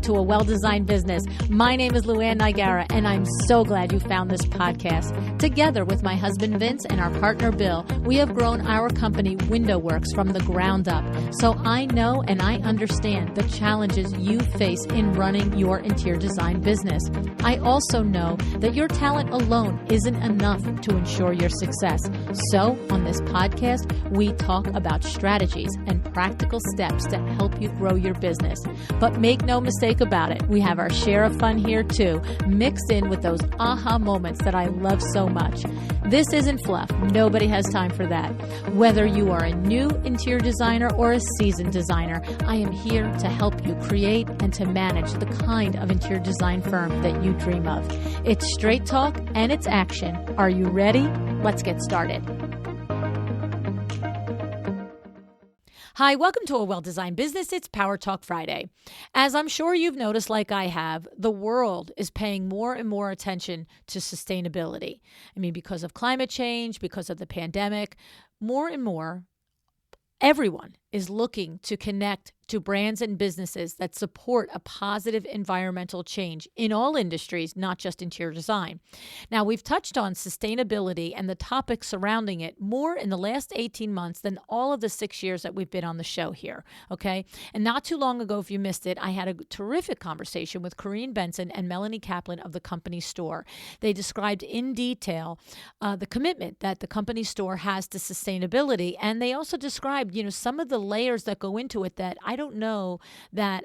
back to A Well-Designed Business. My name is Luann Nigara, and I'm so glad you found this podcast. Together with my husband Vince and our partner Bill, we have grown our company Window Works from the ground up. So I know and I understand the challenges you face in running your interior design business. I also know that your talent alone isn't enough to ensure your success. So on this podcast, we talk about strategies and practical steps to help you grow your business. But make no mistake about it, we have our share of fun here too, mixed in with those aha moments that I love so much. This isn't fluff. Nobody has time for that. Whether you are a new interior designer or a seasoned designer, I am here to help you create and to manage the kind of interior design firm that you dream of. It's straight talk and it's action. Are you ready? Let's get started. Hi, welcome to A Well-Designed Business. It's Power Talk Friday. As I'm sure you've noticed, like I have, the world is paying more and more attention to sustainability. I mean, because of climate change, because of the pandemic, more and more, everyone is looking to connect to brands and businesses that support a positive environmental change in all industries, not just interior design. Now, we've touched on sustainability and the topics surrounding it more in the last 18 months than all of the 6 years that we've been on the show here, okay? And not too long ago, if you missed it, I had a terrific conversation with Corinne Benson and Melanie Kaplan of the company store. They described in detail the commitment that the company store has to sustainability, and they also described, some of the layers that go into it that I don't know that,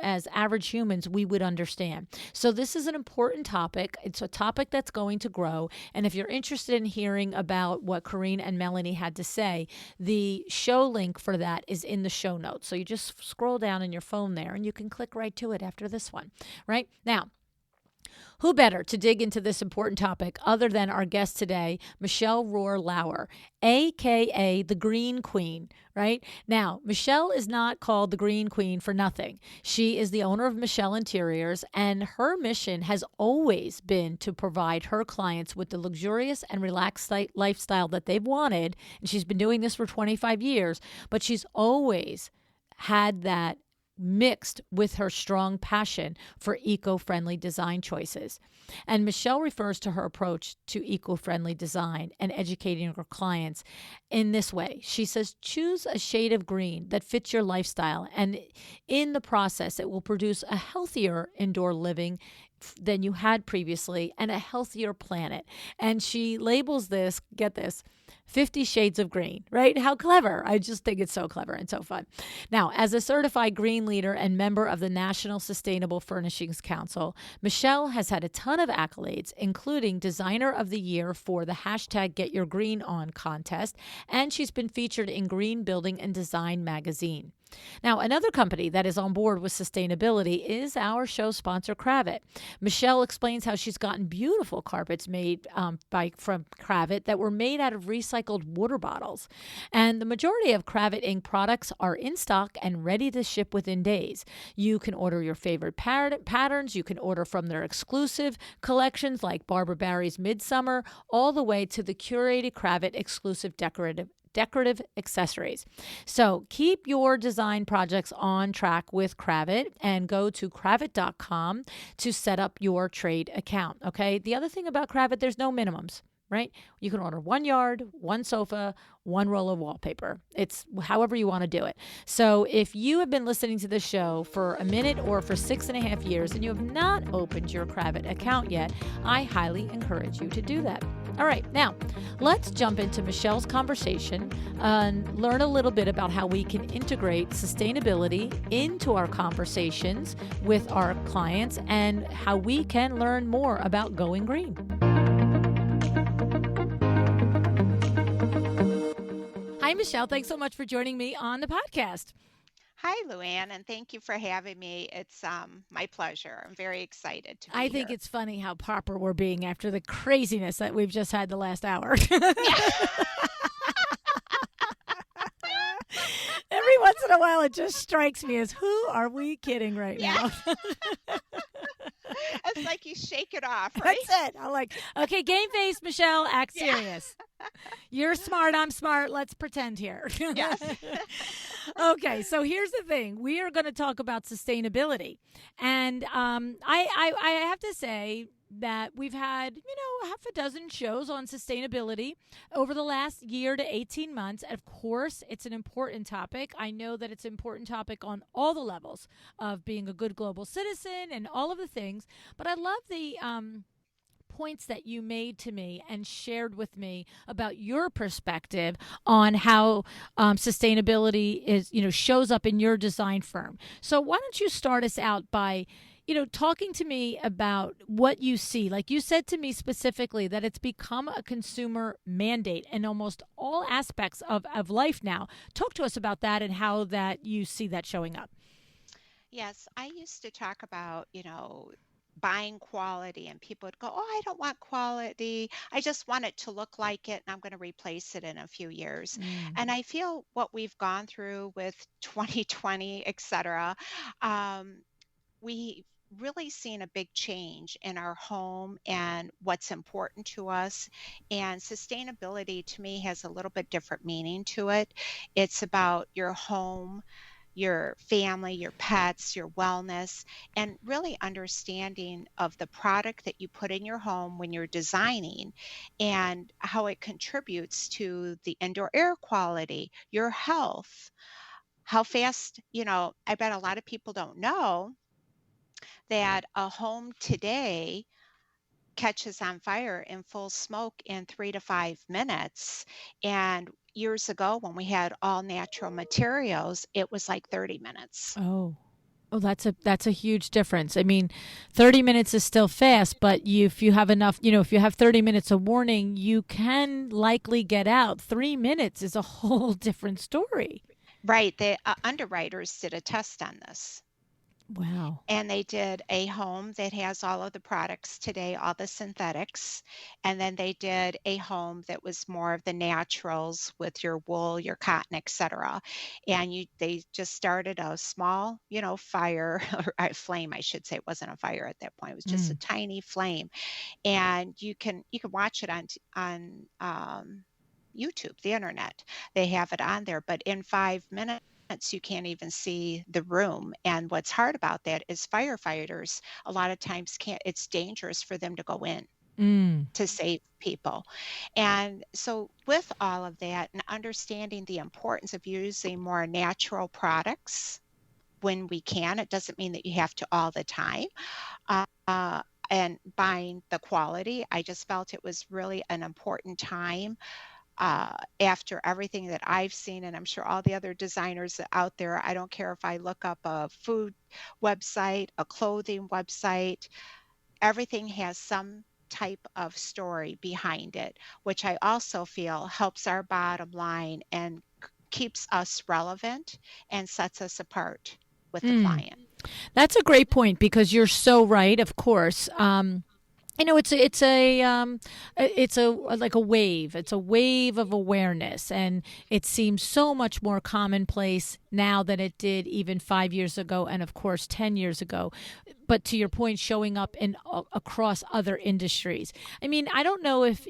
as average humans, we would understand. So this is an important topic. It's a topic that's going to grow. And if you're interested in hearing about what Corinne and Melanie had to say, the show link for that is in the show notes. So you just scroll down in your phone there and you can click right to it after this one, right? Now, who better to dig into this important topic other than our guest today, Michelle Rohrer-Lauer, a.k.a. the Green Queen, right? Now, Michelle is not called the Green Queen for nothing. She is the owner of Michelle Interiors, and her mission has always been to provide her clients with the luxurious and relaxed lifestyle that they've wanted. And she's been doing this for 25 years, but she's always had that mixed with her strong passion for eco-friendly design choices. And Michelle refers to her approach to eco-friendly design and educating her clients in this way. She says, choose a shade of green that fits your lifestyle, and in the process, it will produce a healthier indoor living than you had previously and a healthier planet. And she labels this, get this, 50 Shades of Green, right? How clever. I just think it's so clever and so fun. Now, as a certified green leader and member of the National Sustainable Furnishings Council, Michelle has had a ton of accolades, including Designer of the Year for the hashtag Get Your Green On contest, and she's been featured in Green Building and Design magazine. Now, another company that is on board with sustainability is our show sponsor, Kravet. Michelle explains how she's gotten beautiful carpets made from Kravet that were made out of recycled water bottles. And the majority of Kravet Inc. products are in stock and ready to ship within days. You can order your favorite patterns. You can order from their exclusive collections like Barbara Barry's Midsummer, all the way to the curated Kravet exclusive decorative accessories. So keep your design projects on track with Kravet and go to kravet.com to set up your trade account. Okay. The other thing about Kravet, there's no minimums, right? You can order 1 yard, 1 sofa, 1 roll of wallpaper. It's however you want to do it. So if you have been listening to this show for a minute or for 6.5 years and you have not opened your Kravet account yet, I highly encourage you to do that. All right, now let's jump into Michelle's conversation and learn a little bit about how we can integrate sustainability into our conversations with our clients and how we can learn more about going green. Hi, Michelle. Thanks so much for joining me on the podcast. Hi, Luann, and thank you for having me. It's my pleasure. I'm very excited to be I think here. it's funny how proper we're being after the craziness that we've just had the last hour. Every once in a while, it just strikes me as, who are we kidding right now? It's like you shake it off, right? That's it. I'm like, okay, game face, Michelle, act Yeah. serious. You're smart, I'm smart. Let's pretend here. Yes. Okay, so here's the thing. We are going to talk about sustainability. And I have to say that we've had, half a dozen shows on sustainability over the last year to 18 months. Of course, it's an important topic. I know that it's an important topic on all the levels of being a good global citizen and all of the things. But I love the points that you made to me and shared with me about your perspective on how sustainability is, shows up in your design firm. So why don't you start us out by talking to me about what you see. Like you said to me specifically that it's become a consumer mandate in almost all aspects of life now. Talk to us about that and how that you see that showing up. Yes, I used to talk about, buying quality, and people would go, "Oh, I don't want quality. I just want it to look like it, and I'm going to replace it in a few years." Mm. And I feel what we've gone through with 2020, et cetera, um, we really seen a big change in our home and what's important to us. And sustainability to me has a little bit different meaning to it. It's about your home, your family, your pets, your wellness, and really understanding of the product that you put in your home when you're designing and how it contributes to the indoor air quality, your health, how fast, I bet a lot of people don't know that a home today catches on fire in full smoke in 3 to 5 minutes. And years ago, when we had all natural materials, it was like 30 minutes. Oh. Oh, that's a huge difference. I mean, 30 minutes is still fast, but if you have enough, if you have 30 minutes of warning, you can likely get out. 3 minutes is a whole different story. Right. The underwriters did a test on this. Wow. And they did a home that has all of the products today, all the synthetics. And then they did a home that was more of the naturals with your wool, your cotton, etc. And they just started a small, fire or a flame, I should say. It wasn't a fire at that point. It was just a Mm. tiny flame. And you can watch it on YouTube, the internet. They have it on there, but in 5 minutes you can't even see the room. And what's hard about that is firefighters a lot of times can't. It's dangerous for them to go in Mm. to save people. And so with all of that and understanding the importance of using more natural products when we can, it doesn't mean that you have to all the time. Uh, and buying the quality, I just felt it was really an important time after everything that I've seen, and I'm sure all the other designers out there. I don't care if I look up a food website, a clothing website, everything has some type of story behind it, which I also feel helps our bottom line and keeps us relevant and sets us apart with the Mm. client. That's a great point because you're so right. Of course, it's a like a wave. It's a wave of awareness, and it seems so much more commonplace now than it did even 5 years ago, and of course 10 years ago. But to your point, showing up in across other industries. I mean, I don't know if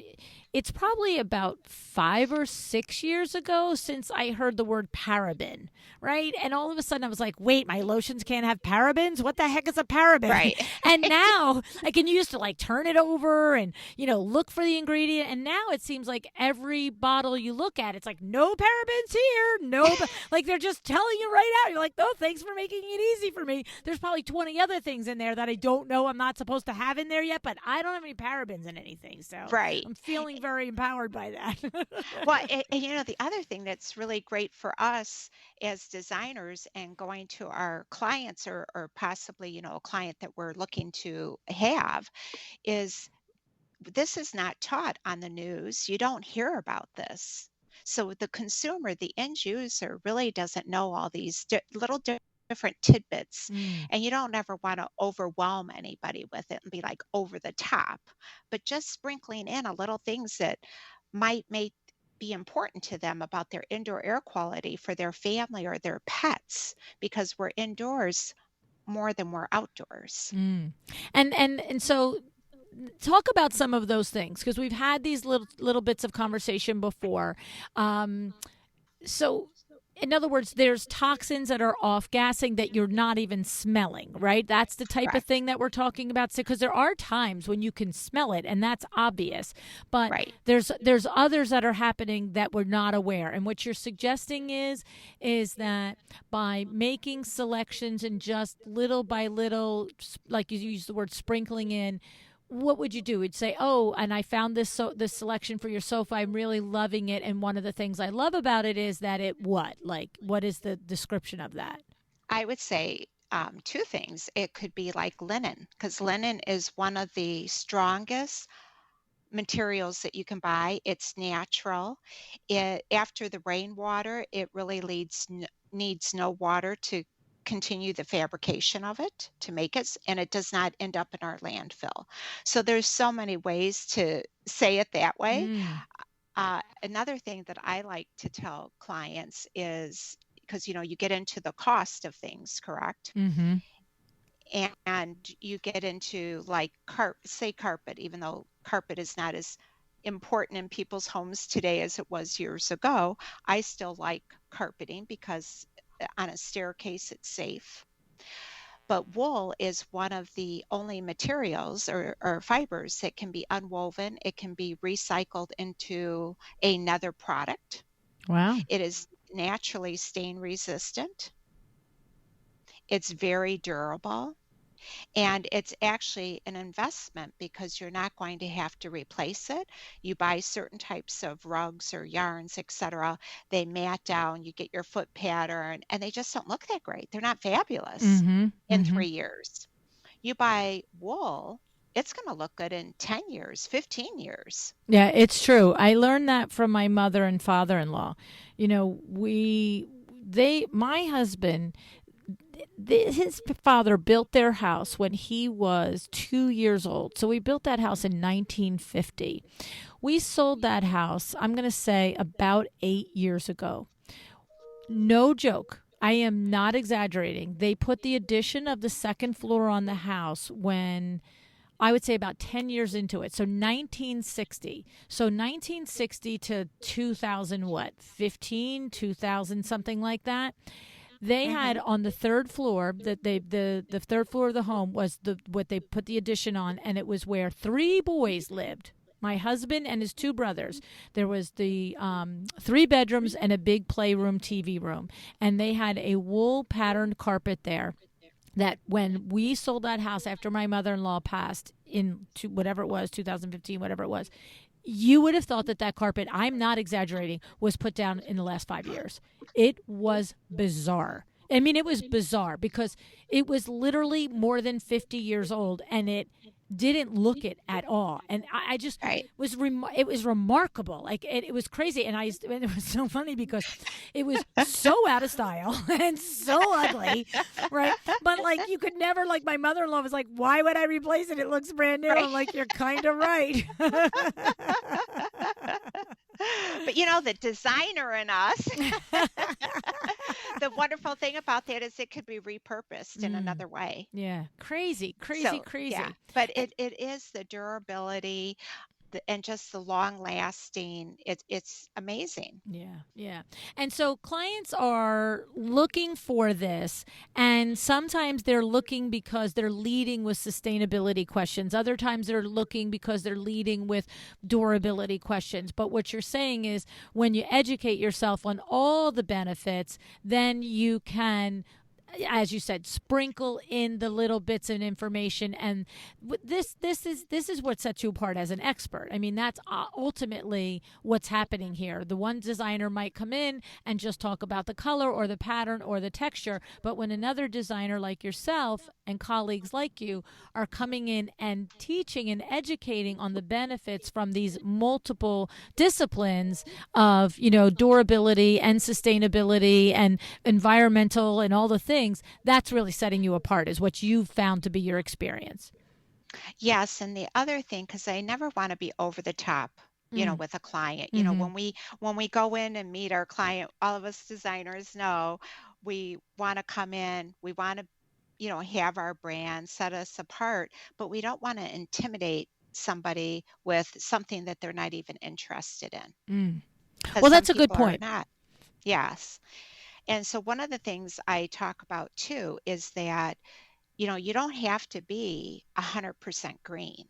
it's probably about 5 or 6 years ago since I heard the word paraben, right? And all of a sudden I was like, wait, my lotions can't have parabens? What the heck is a paraben? Right. And now, like, and you used to like turn it over and, look for the ingredient. And now it seems like every bottle you look at, it's like, no parabens here. No, like they're just telling you right out. You're like, oh, thanks for making it easy for me. There's probably 20 other things in there that I don't know I'm not supposed to have in there yet, but I don't have any parabens in anything. So Right. I'm feeling very empowered by that. Well, and the other thing that's really great for us as designers and going to our clients or possibly, a client that we're looking to have is this is not taught on the news. You don't hear about this. So the consumer, the end user, really doesn't know all these different tidbits. Mm. And you don't ever want to overwhelm anybody with it and be like over the top, but just sprinkling in a little things that might be important to them about their indoor air quality for their family or their pets because we're indoors more than we're outdoors. Mm. And so talk about some of those things because we've had these little bits of conversation before. Um, so in other words, there's toxins that are off gassing that you're not even smelling, right? That's the type of Correct. thing that we're talking about. So because there are times when you can smell it and that's obvious, but Right. there's others that are happening that we're not aware. And what you're suggesting is that by making selections and just little by little, like you use the word sprinkling in, what would you do? You'd say, "Oh, and I found this selection for your sofa. I'm really loving it. And one of the things I love about it is that it what? Like, what is the description of that?" I would say two things. It could be like linen, because linen is one of the strongest materials that you can buy. It's natural. It after the rainwater, it really needs no water to continue the fabrication of it to make it, and it does not end up in our landfill. So there's so many ways to say it that way. Mm. Another thing that I like to tell clients is because you get into the cost of things, correct? Mm-hmm. And you get into like say carpet, even though carpet is not as important in people's homes today as it was years ago. I still like carpeting because on a staircase it's safe. But wool is one of the only materials or fibers that can be unwoven. It can be recycled into another product. Wow. It is naturally stain resistant. It's very durable. And it's actually an investment because you're not going to have to replace it. You buy certain types of rugs or yarns, etc. They mat down, you get your foot pattern, and they just don't look that great. They're not fabulous Mm-hmm. in Mm-hmm. 3 years. You buy wool, it's going to look good in 10 years, 15 years. Yeah, it's true. I learned that from my mother and father-in-law. You know, my husband, his father built their house when he was 2 years old. So we built that house in 1950. We sold that house, I'm going to say, about 8 years ago. No joke. I am not exaggerating. They put the addition of the second floor on the house when I would say about 10 years into it. So 1960. So 1960 to 2000, what, 15, 2000, something like that. They had Hmm. on the third floor that the third floor of the home was the what they put the addition on, and it was where three boys lived. My husband and his two brothers. There was the three bedrooms and a big playroom TV room, and they had a wool patterned carpet there that when we sold that house after my mother-in-law passed in whatever it was 2015 whatever it was, you would have thought that that carpet, I'm not exaggerating, was put down in the last 5 years. It was bizarre. I mean, it was bizarre because it was literally more than 50 years old and it didn't look it at all. And I just Right. it was remarkable. Like it was crazy. And it was so funny because it was so out of style and so ugly, right? But like you could never, like my mother-in-law was like, why would I replace it? It looks brand new. Right. I'm like, you're kind of right. But the designer in us, the wonderful thing about that is it could be repurposed in Mm, another way. yeah, crazy, crazy, So, yeah, crazy. but And it is the durability and just the long lasting. It's amazing. yeah, yeah. And so clients are looking for this, and sometimes they're looking because they're leading with sustainability questions. Other times they're looking because they're leading with durability questions. But what you're saying is when you educate yourself on all the benefits, then you can, as you said, sprinkle in the little bits of information, and this is what sets you apart as an expert. I mean, that's ultimately what's happening here. The one designer might come in and just talk about the color or the pattern or the texture, but when another designer like yourself and colleagues like you are coming in and teaching and educating on the benefits from these multiple disciplines of, durability and sustainability and environmental and all the things, that's really setting you apart, is what you've found to be your experience. Yes, and the other thing, because I never want to be over the top, Mm. with a client. Mm-hmm. When we go in and meet our client, all of us designers know we want to come in, we want to have our brand, set us apart, but we don't want to intimidate somebody with something that they're not even interested in, Mm. because Well, some that's a good people are point. not. Yes. And so one of the things I talk about too is that, you don't have to be 100% green.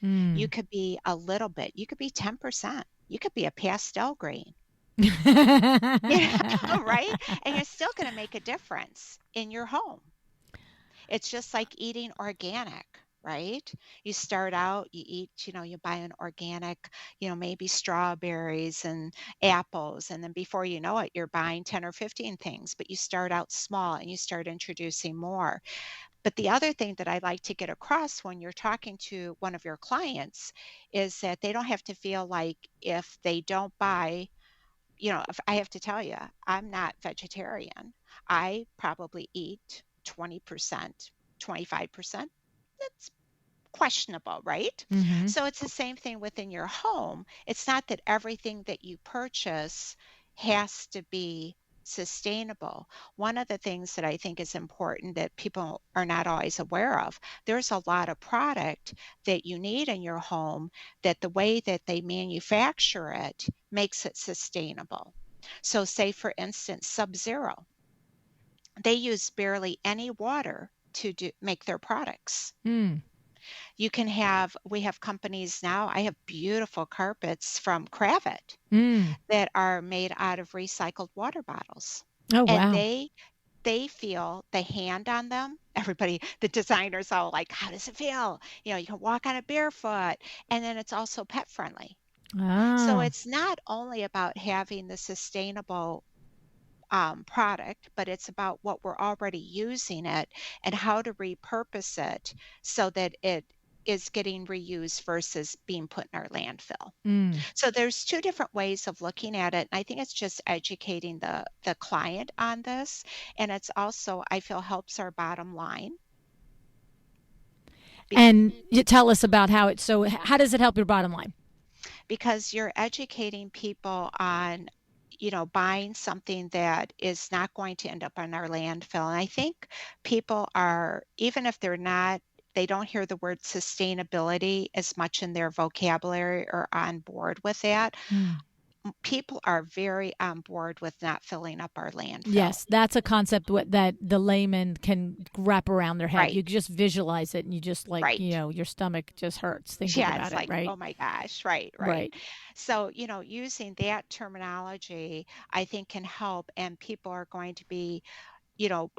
You Mm. could be a little bit. You could be 10%. You could be a pastel green. You right? And you're still going to make a difference in your home. It's just like eating organic, right? You start out, you eat, you buy an organic, maybe strawberries and apples. And then before you know it, you're buying 10 or 15 things, but you start out small and you start introducing more. But the other thing that I like to get across when you're talking to one of your clients is that they don't have to feel like if they don't buy, if I have to tell you, I'm not vegetarian. I probably eat 20%, 25%. That's questionable, right? Mhm. So it's the same thing within your home. It's not that everything that you purchase has to be sustainable. One of the things that I think is important that people are not always aware of, there's a lot of product that you need in your home that the way that they manufacture it makes it sustainable. So say for instance, Sub-Zero, they use barely any water to make their products. Mm. We have companies now. I have beautiful carpets from Cravat Mm. that are made out of recycled water bottles. Oh, And wow. they feel the hand on them. Everybody, the designers all like, how does it feel? You can walk on it barefoot. And then it's also pet friendly. So Ah. it's not only about having the sustainable product, but it's about what we're already using it and how to repurpose it so that it is getting reused versus being put in our landfill. Mm. So there's two different ways of looking at it. And I think it's just educating the client on this. And it's also, I feel, helps our bottom line And you tell us about how it so how does it help your bottom line? because you're educating people on buying something that is not going to end up in our landfill. And I think people are, even if they don't hear the word sustainability as much in their vocabulary or on board with that. Mm. People are very on board with not filling up our landfill. Yes, that's a concept that the layman can wrap around their head. Right, You just visualize it and you just right. your stomach just hurts thinking Yeah, about it's it, like, right? oh my gosh, right, right. Right. So, using that terminology, I think can help, and people are going to be,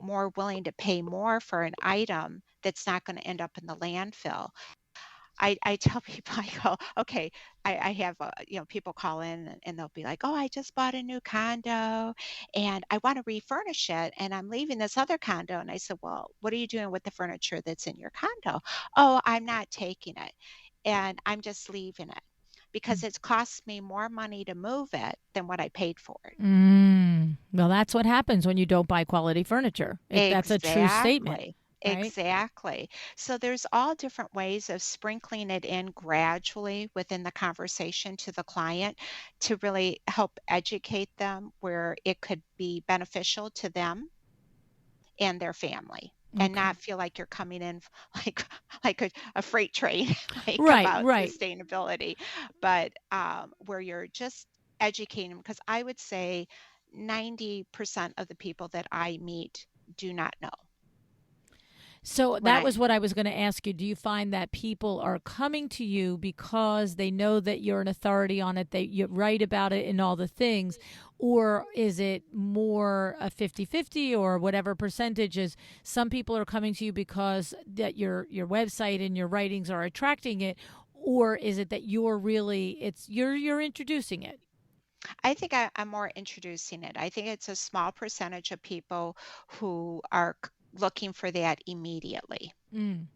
more willing to pay more for an item that's not going to end up in the landfill. I tell people, I go, okay, I have, people call in and they'll be like, oh, I just bought a new condo and I want to refurnish it and I'm leaving this other condo. And I said, well, what are you doing with the furniture that's in your condo? Oh, I'm not taking it and I'm just leaving it because it's cost me more money to move it than what I paid for it. Mm. Well, that's what happens when you don't buy quality furniture. That's a true statement, Exactly. right? Exactly. So there's all different ways of sprinkling it in gradually within the conversation to the client to really help educate them where it could be beneficial to them and their family and Okay. not feel like you're coming in like like a freight train like Right, about right. sustainability, but where you're just educating them because I would say 90% of the people that I meet do not know So when that I was what I was going to ask you. Do you find that people are coming to you because they know that you're an authority on it, that you write about it and all the things? Or is it more a 50-50 or whatever percentage is some people are coming to you because that your website and your writings are attracting it? Or is it that you're introducing it? I think I'm more introducing it. I think it's a small percentage of people who are looking for that immediately. Mm.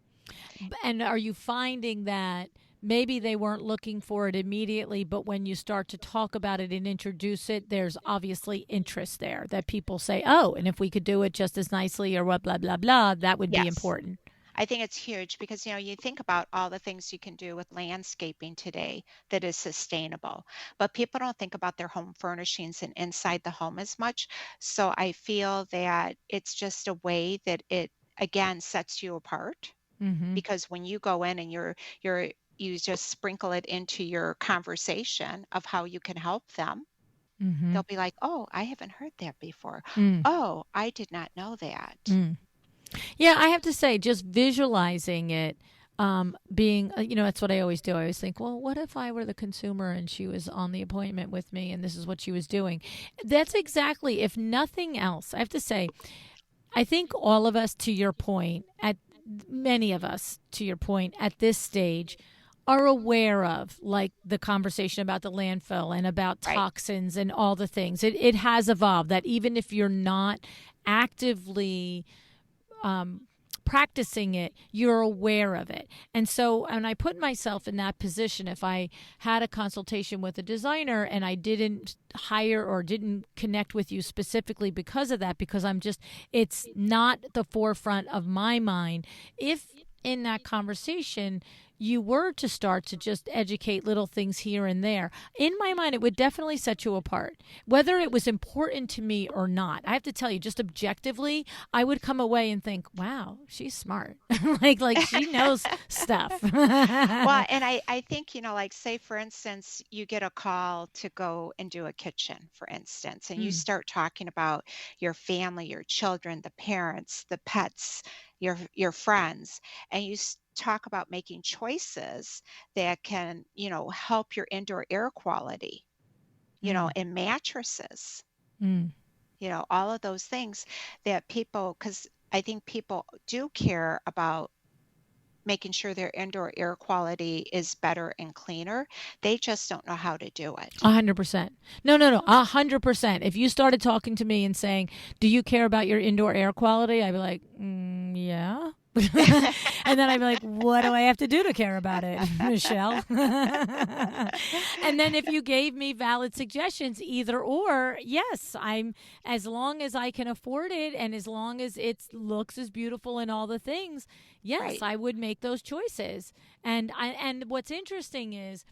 And are you finding that maybe they weren't looking for it immediately, but when you start to talk about it and introduce it, there's obviously interest there that people say, oh, and if we could do it just as nicely or what, blah, blah, blah, that would be Yes. important. I think it's huge because you think about all the things you can do with landscaping today that is sustainable, but people don't think about their home furnishings and inside the home as much. So I feel that it's just a way that it again sets you apart, Mhm. because when you go in and you just sprinkle it into your conversation of how you can help them, they'll Mhm. be like, "Oh, I haven't heard that before. Mm. Oh, I did not know that." Mm. Yeah, I have to say, just visualizing it, being, that's what I always do. I always think, well, what if I were the consumer and she was on the appointment with me and this is what she was doing? That's exactly, if nothing else, I have to say, I think all of us, to your point, at many of us, to your point, at this stage, are aware of like the conversation about the landfill and about Right. toxins and all the things. It has evolved that even if you're not actively um, practicing it, you're aware of it. And so, and I put myself in that position, if I had a consultation with a designer and I didn't hire or didn't connect with you specifically because of that, because it's not the forefront of my mind. If in that conversation, you were to start to just educate little things here and there, in my mind, it would definitely set you apart, whether it was important to me or not. I have to tell you, just objectively, I would come away and think, "Wow, she's smart. like she knows stuff." Well, and I think, like, say, for instance, you get a call to go and do a kitchen, for instance, and you Mm, start talking about your family, your children, the parents, the pets, your friends, and talk about making choices that can, help your indoor air quality, mm, and mattresses, mm, all of those things that people, because I think people do care about making sure their indoor air quality is better and cleaner. They just don't know how to do it. 100%. No, no, no. 100%. If you started talking to me and saying, "Do you care about your indoor air quality?" I'd be like, "Yeah." And then I'd be like, "What do I have to do to care about it, Michelle?" And then if you gave me valid suggestions, either or, yes, as long as I can afford it and as long as it looks as beautiful and all the things, yes, Right, I would make those choices. And what's interesting is,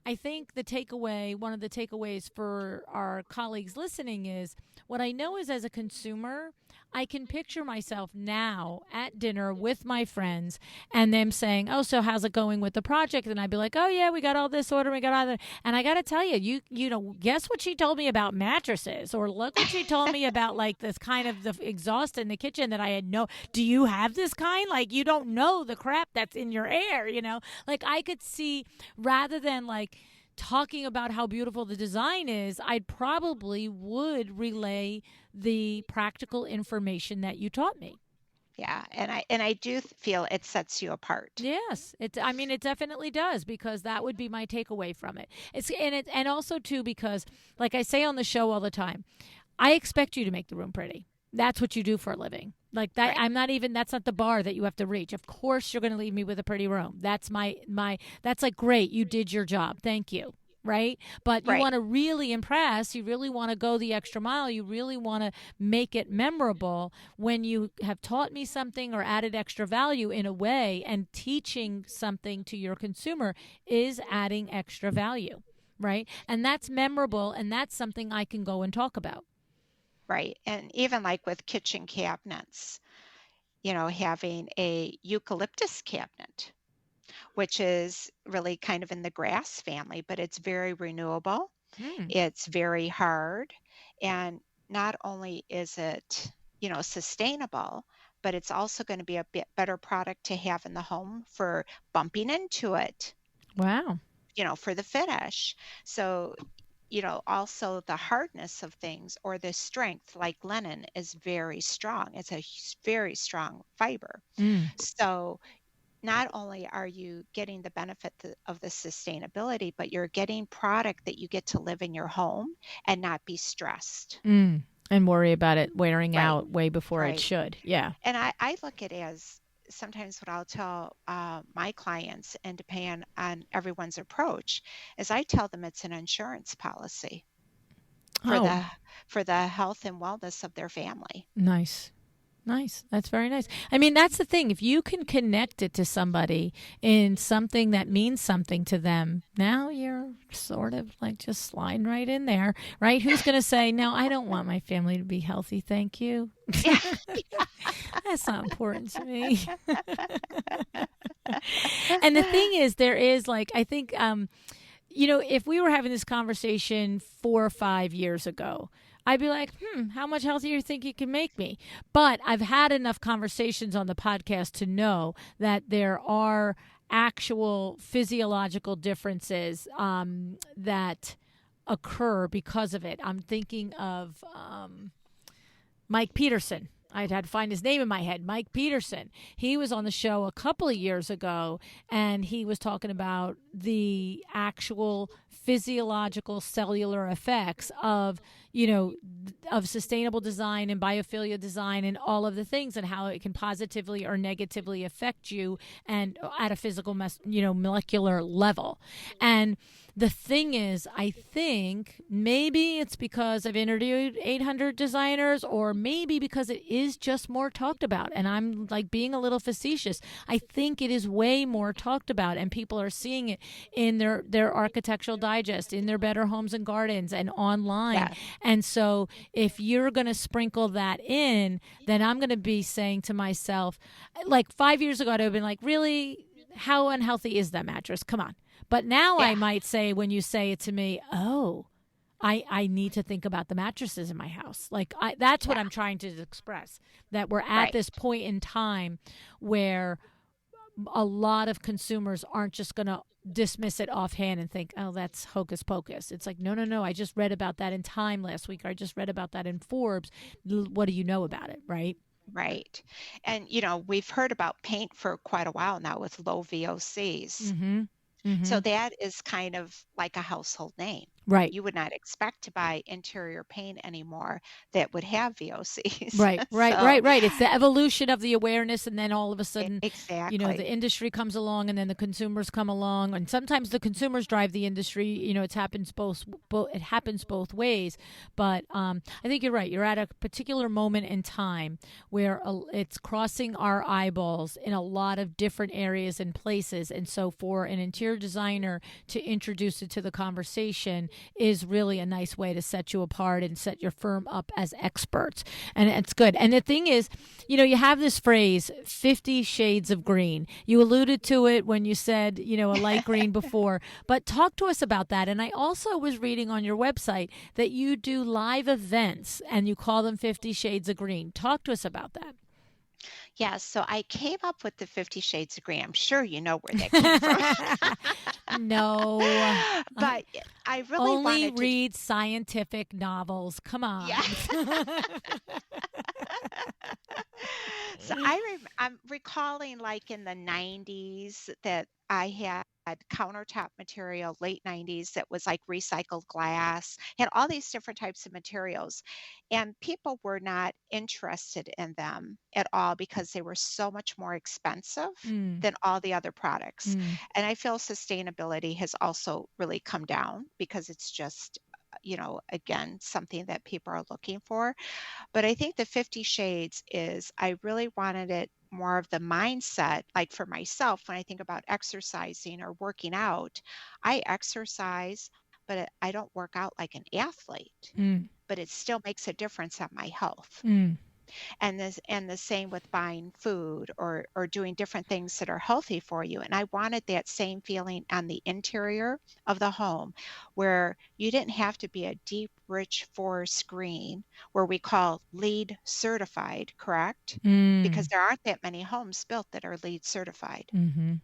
I think one of the takeaways for our colleagues listening is, what I know is, as a consumer, I can picture myself now at dinner with my friends and them saying, "Oh, so how's it going with the project?" And I'd be like, "Oh yeah, we got all this order, we got all that." And I got to tell you, guess what she told me about mattresses, or look what she told me about like this kind of the exhaust in the kitchen that I had no. Do you have this kind? Like, you don't know the crap that's in your air, you know? Like, I could see, rather than like talking about how beautiful the design is, I'd probably would relay the practical information that you taught me. yeah, and I do feel it sets you apart. Yes, I mean, it definitely does, because that would be my takeaway from it. And also too, because like I say on the show all the time, I expect you to make the room pretty. That's what you do for a living. Like that, Right, I'm not even. That's not the bar that you have to reach. Of course, you're going to leave me with a pretty room. That's my. That's like, great. You did your job. Thank you. Right. But you right, want to really impress. You really want to go the extra mile. You really want to make it memorable when you have taught me something or added extra value in a way. And teaching something to your consumer is adding extra value. Right. And that's memorable. And that's something I can go and talk about. right. And even like with kitchen cabinets, having a eucalyptus cabinet, which is really kind of in the grass family, but it's very renewable. Mm. It's very hard. And not only is it, sustainable, but it's also going to be a bit better product to have in the home for bumping into it, Wow. for the finish. So, also the hardness of things or the strength, like linen is very strong. It's a very strong fiber. Mm. So, not only are you getting the benefit of the sustainability, but you're getting product that you get to live in your home and not be stressed. Mm. And worry about it wearing Right, out way before it right. should. Yeah. And I look at it as sometimes what I'll tell my clients, and depending on everyone's approach, is I tell them it's an insurance policy for Oh, the health and wellness of their family. nice. Nice. That's very nice. I mean, that's the thing. If you can connect it to somebody in something that means something to them, now you're sort of like just sliding right in there, right? Who's going to say, no, I don't want my family to be healthy. Thank you. Yeah. That's not important to me. And the thing is, there is like, I think, if we were having this conversation 4 or 5 years ago, I'd be like, how much healthier do you think you can make me? But I've had enough conversations on the podcast to know that there are actual physiological differences that occur because of it. I'm thinking of Mike Peterson. I'd had to find his name in my head. Mike Peterson. He was on the show a couple of years ago, and he was talking about the actual physiological cellular effects of sustainable design and biophilia design and all of the things, and how it can positively or negatively affect you and at a physical molecular level. And the thing is, I think maybe it's because I've interviewed 800 designers, or maybe because it is just more talked about. And I'm like being a little facetious. I think it is way more talked about, and people are seeing it in their architectural digest, in their Better Homes and Gardens, and online. Yes. And so if you're going to sprinkle that in, then I'm going to be saying to myself, like 5 years ago, I'd have been like, really? How unhealthy is that mattress? Come on. But now Yeah. I might say, when you say it to me, oh, I need to think about the mattresses in my house. Like that's what Yeah. I'm trying to express, that we're at Right. this point in time where a lot of consumers aren't just going to dismiss it offhand and think, oh, that's hocus pocus. It's like, no, no, no. I just read about that in Time last week, or I just read about that in Forbes. What do you know about it? Right. Right. And we've heard about paint for quite a while now with low VOCs. Mm-hmm. Mm-hmm. So that is kind of like a household name. Right. You would not expect to buy interior paint anymore that would have VOCs. Right, right, So right, right. It's the evolution of the awareness, and then all of a sudden, the exactly. industry comes along, and then the consumers come along, and sometimes the consumers drive the industry. It happens it happens both ways. But I think you're right. You're at a particular moment in time where it's crossing our eyeballs in a lot of different areas and places, and so for an interior designer to introduce it to the conversation is really a nice way to set you apart and set your firm up as experts. And it's good. And the thing is, you have this phrase, 50 shades of green. You alluded to it when you said, a light green before, but talk to us about that. And I also was reading on your website that you do live events and you call them 50 shades of green. Talk to us about that. Yeah, so I came up with the 50 Shades of Grey. I'm sure you know where that came from. No, But I really only wanted to, read scientific novels. Come on. yeah. So I'm recalling like in the 90s that I had countertop material, late 90s, that was like recycled glass, had all these different types of materials. And people were not interested in them at all because they were so much more expensive Mm, than all the other products. mm, And I feel sustainability has also really come down because it's just, again, something that people are looking for. But I think the 50 Shades is, I really wanted it more of the mindset, like for myself, when I think about exercising or working out, I exercise, but I don't work out like an athlete, mm, but it still makes a difference on my health. mm. And the same with buying food or doing different things that are healthy for you. And I wanted that same feeling on the interior of the home, where you didn't have to be a deep rich forest green, where we call LEED certified, correct? Because Mm, there aren't that many homes built that are LEED certified. mhm.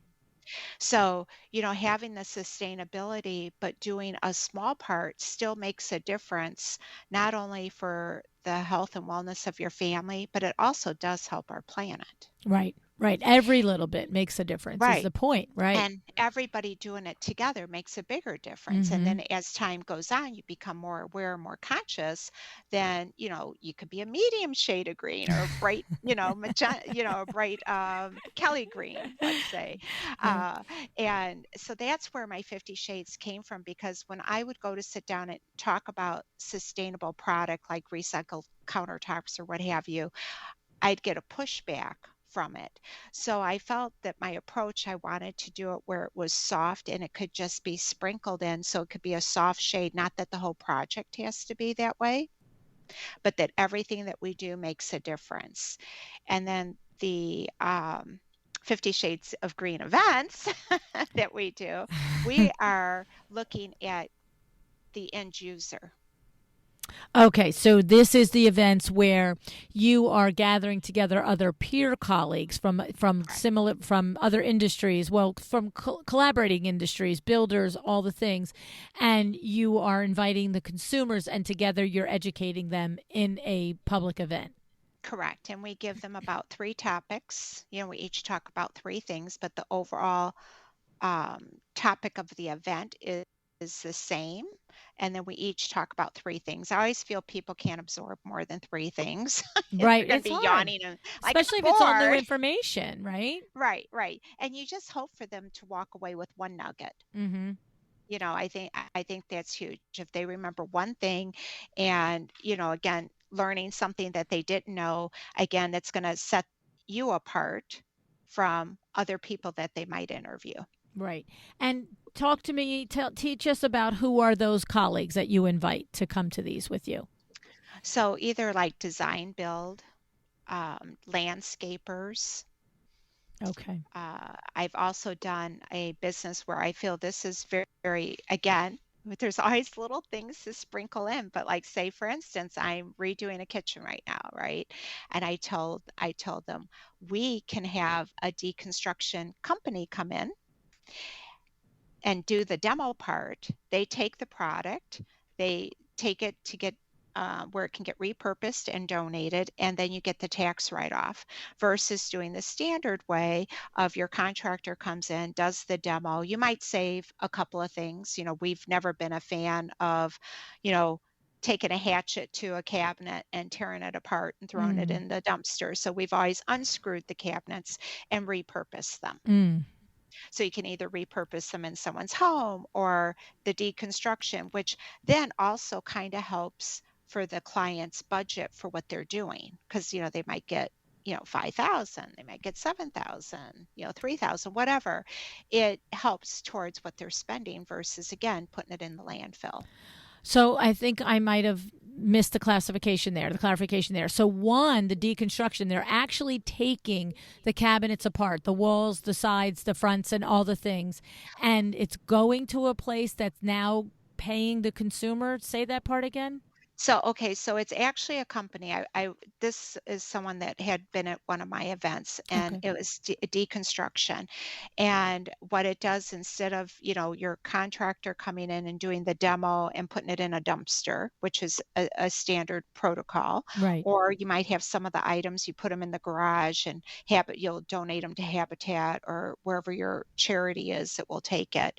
So, having the sustainability, but doing a small part still makes a difference, not only for the health and wellness of your family, but it also does help our planet. Right, right. Every little bit makes a difference is Right. the point, right? And everybody doing it together makes a bigger difference. And Mhm. then as time goes on, you become more aware, more conscious. Then, you could be a medium shade of green, or a bright, a bright Kelly green, let's say. Yeah. Uh, and so that's where my 50 Shades came from, because when I would go to sit down and talk about sustainable product like recycled countertops or what have you, I'd get a pushback from it. So I felt that my approach, I wanted to do it where it was soft and it could just be sprinkled in. So it could be a soft shade, not that the whole project has to be that way, but that everything that we do makes a difference. And then the 50 Shades of Green events that we do, we are looking at the end user. Okay, so this is the events where you are gathering together other peer colleagues from Correct. similar from other industries, well, from collaborating industries, builders, all the things, and you are inviting the consumers, and together you're educating them in a public event. Correct. And we give them about three topics. We each talk about three things, but the overall topic of the event is the same. And then we each talk about three things. I always feel people can't absorb more than three things. They're Right, going to it's be hard, yawning and like, especially I'm if it's all new bored. information, right? Right, right. And you just hope for them to walk away with one nugget. Mm-hmm. I think that's huge. If they remember one thing and, again, learning something that they didn't know, again, that's going to set you apart from other people that they might interview. Right. And talk to me, teach us about who are those colleagues that you invite to come to these with you. So either like design build, landscapers. Okay. I've also done a business where I feel this is very, very, again, there's always little things to sprinkle in, but like say for instance, I'm redoing a kitchen right now, right? And I told them we can have a deconstruction company come in and do the demo part. They take the product, they take it to get where it can get repurposed and donated, and then you get the tax write off versus doing the standard way of your contractor comes in, does the demo. You might save a couple of things. We've never been a fan of, you know, taking a hatchet to a cabinet and tearing it apart and throwing it Mm. in the dumpster. So we've always unscrewed the cabinets and repurposed them. Mm. So you can either repurpose them in someone's home or the deconstruction, which then also kind of helps for the client's budget for what they're doing. Because, they might get, 5,000, they might get 7,000, 3,000, whatever. It helps towards what they're spending versus, again, putting it in the landfill. So I think I might have missed the classification there, the clarification there. So one, the deconstruction, they're actually taking the cabinets apart, the walls, the sides, the fronts, and all the things, and it's going to a place that's now paying the consumer. Say that part again. So, okay, so it's actually a company. This is someone that had been at one of my events, and Okay. it was deconstruction. And what it does, instead of, your contractor coming in and doing the demo and putting it in a dumpster, which is a standard protocol, Right. or you might have some of the items, you put them in the garage and you'll donate them to Habitat or wherever your charity is that will take it.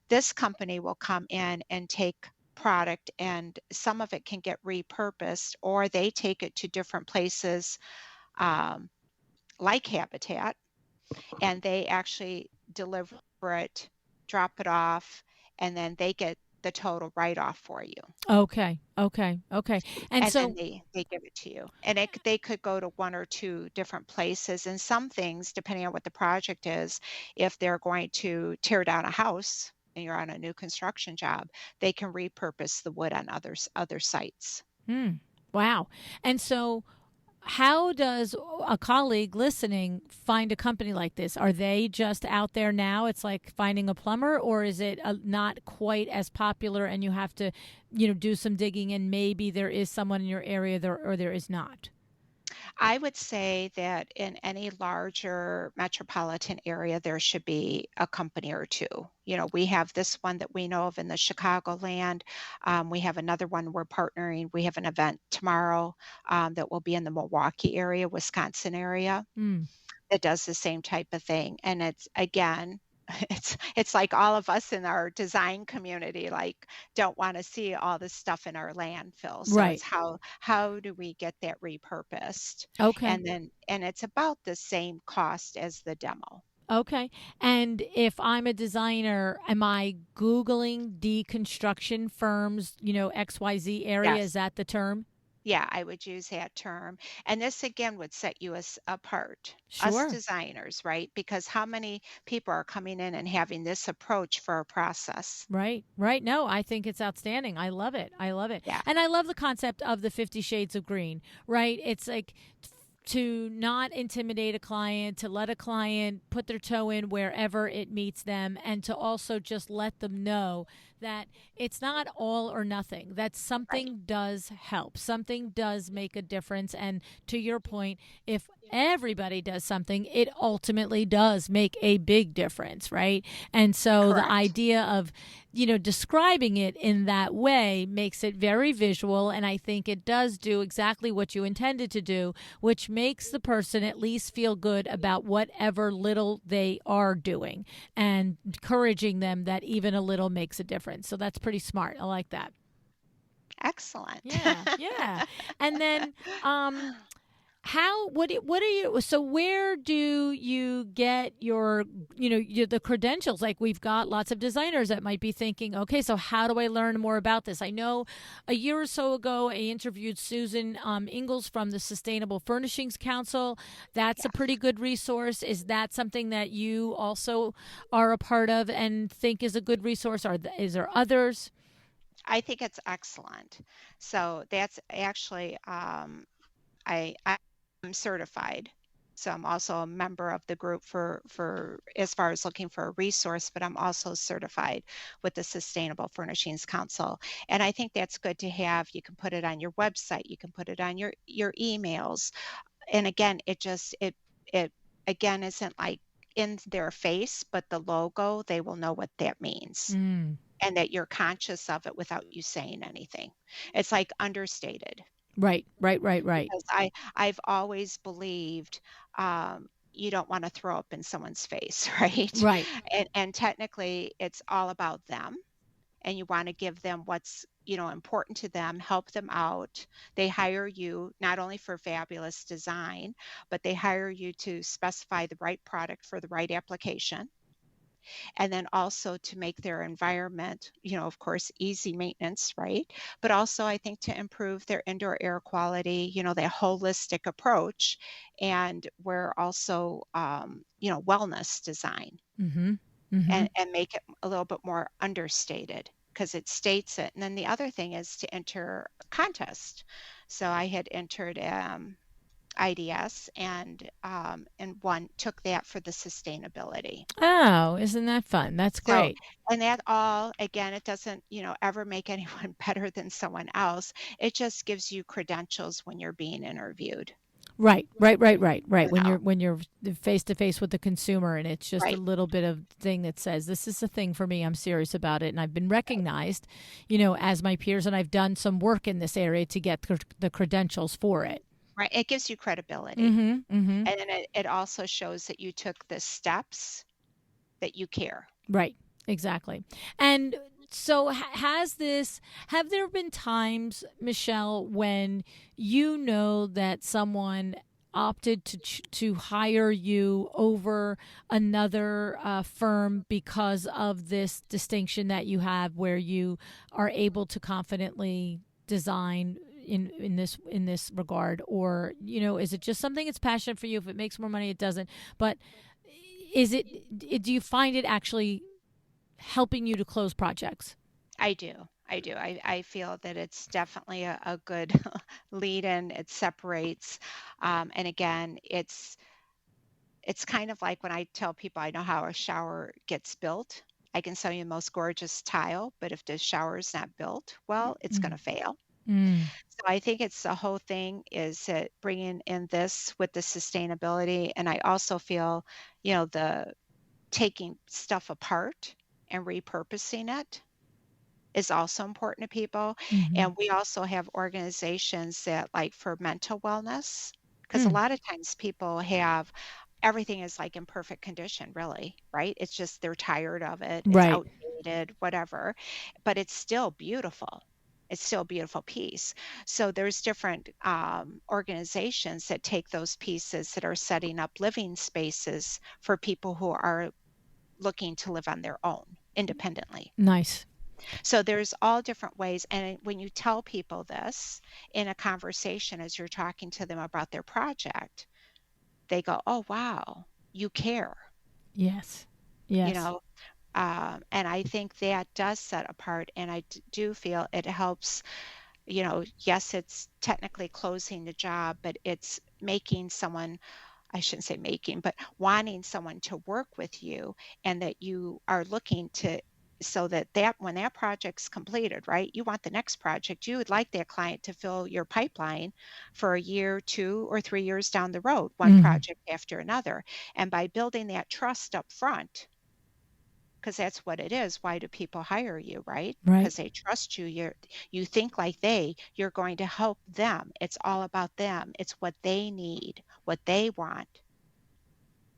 This company will come in and take product, and some of it can get repurposed, or they take it to different places, um, like Habitat, and they actually deliver it, drop it off, and then they get the total write-off for you. Okay. Okay. Okay. And And then so, they give it to you. And they could go to one or two different places. And some things, depending on what the project is, if they're going to tear down a house and you're on a new construction job, they can repurpose the wood on other sites. hmm, wow. And so, how does a colleague listening find a company like this? Are they just out there now? It's like finding a plumber, or is it not quite as popular and you have to, do some digging and maybe there is someone in your area there or there is not? I would say that in any larger metropolitan area, there should be a company or two. We have this one that we know of in the Chicagoland. We have another one we're partnering. We have an event tomorrow that will be in the Milwaukee area, Wisconsin area, Mm, that does the same type of thing. And it's again, it's like all of us in our design community like don't want to see all this stuff in our landfill. So it's right. how do we get that repurposed? Okay. And it's about the same cost as the demo. Okay. And if I'm a designer, am I Googling deconstruction firms, XYZ area? Is Yes. that the term? Yeah, I would use that term. And this again would set you apart, us Sure. designers, right? Because how many people are coming in and having this approach for a process? Right, right. No, I think it's outstanding. I love it. I love it. Yeah, And I love the concept of the 50 shades of green, right? It's like to not intimidate a client, to let a client put their toe in wherever it meets them, and to also just let them know that it's not all or nothing, that right. something does help, something does make a difference. And to your point, if everybody does something, it ultimately does make a big difference, right? And so the Correct. idea of, describing it in that way makes it very visual. And I think it does do exactly what you intended to do, which makes the person at least feel good about whatever little they are doing and encouraging them that even a little makes a difference. So that's pretty smart. I like that. Excellent. Yeah, yeah. And then how what are you, so where do you get your, the credentials? Like, we've got lots of designers that might be thinking, okay, so how do I learn more about this? I know a year or so ago I interviewed Susan Ingalls from the Sustainable Furnishings Council. That's a pretty Yes. good resource. Is that something that you also are a part of and think is a good resource? Is there others? I think it's excellent. So that's actually I'm certified. So I'm also a member of the group for as far as looking for a resource, but I'm also certified with the Sustainable Furnishings Council. And I think that's good to have. You can put it on your website, you can put it on your emails. And again, it again isn't like in their face, but the logo, they will know what that means. Mm, And that you're conscious of it without you saying anything. It's like understated right, right, right, right, because I've always believed you don't want to throw up in someone's face, right? right. And technically, it's all about them, and you want to give them what's important to them, help them out. They hire you not only for fabulous design, but they hire you to specify the right product for the right application and then also to make their environment, of course, easy maintenance, right? But also, I think to improve their indoor air quality, that holistic approach. And we're also, wellness design Mm-hmm. Mm-hmm. and make it a little bit more understated because it states it. And then the other thing is to enter a contest. So I had entered IDS and one took that for the sustainability. Oh, isn't that fun? That's So, great. and that all, again, it doesn't, ever make anyone better than someone else. It just gives you credentials when you're being interviewed, Right, right, right, right, right. you know, When you're face to face with the consumer, and it's just a right, little bit of thing that says this is a thing for me. I'm serious about it, and I've been recognized, as my peers, and I've done some work in this area to get the credentials for it. right. It gives you credibility. Mm-hmm. Mm-hmm. And then it also shows that you took the steps that you care. Right. Exactly. And so have there been times, Michelle, when that someone opted to hire you over another firm because of this distinction that you have, where you are able to confidently design in this regard? Or is it just something that's passionate for you? If it makes more money, it doesn't. But do you find it actually helping you to close projects? I do. I do. I feel that it's definitely a good lead in. It separates. And again, it's kind of like when I tell people I know how a shower gets built. I can sell you the most gorgeous tile, but if the shower is not built, well, it's going Mm. to fail. Mm. So I think it's the whole thing is that bringing in this with the sustainability. And I also feel, the taking stuff apart and repurposing it is also important to people. Mm-hmm. And we also have organizations that like for mental wellness, because a Mm. lot of times people have everything is like in perfect condition, really, right? It's just they're tired of it, it's Right. outdated, whatever, but it's still beautiful. It's still a beautiful piece. So there's different organizations that take those pieces that are setting up living spaces for people who are looking to live on their own independently. Nice. So there's all different ways. And when you tell people this in a conversation as you're talking to them about their project, they go, "Oh, wow, you care," Yes. you Yes. know. And I think that does set apart. And do feel it helps. Yes, it's technically closing the job, but it's making someone, I shouldn't say making, but wanting someone to work with you, and that you are looking to, so that when that project's completed, right? You want the next project. You would like that client to fill your pipeline for a year, 2 or 3 years down the road, one Mhm. project after another. And by building that trust up front, because that's what it is. Why do people hire you, right? Right. Because they trust you. You think like you're going to help them. It's all about them. It's what they need, what they want,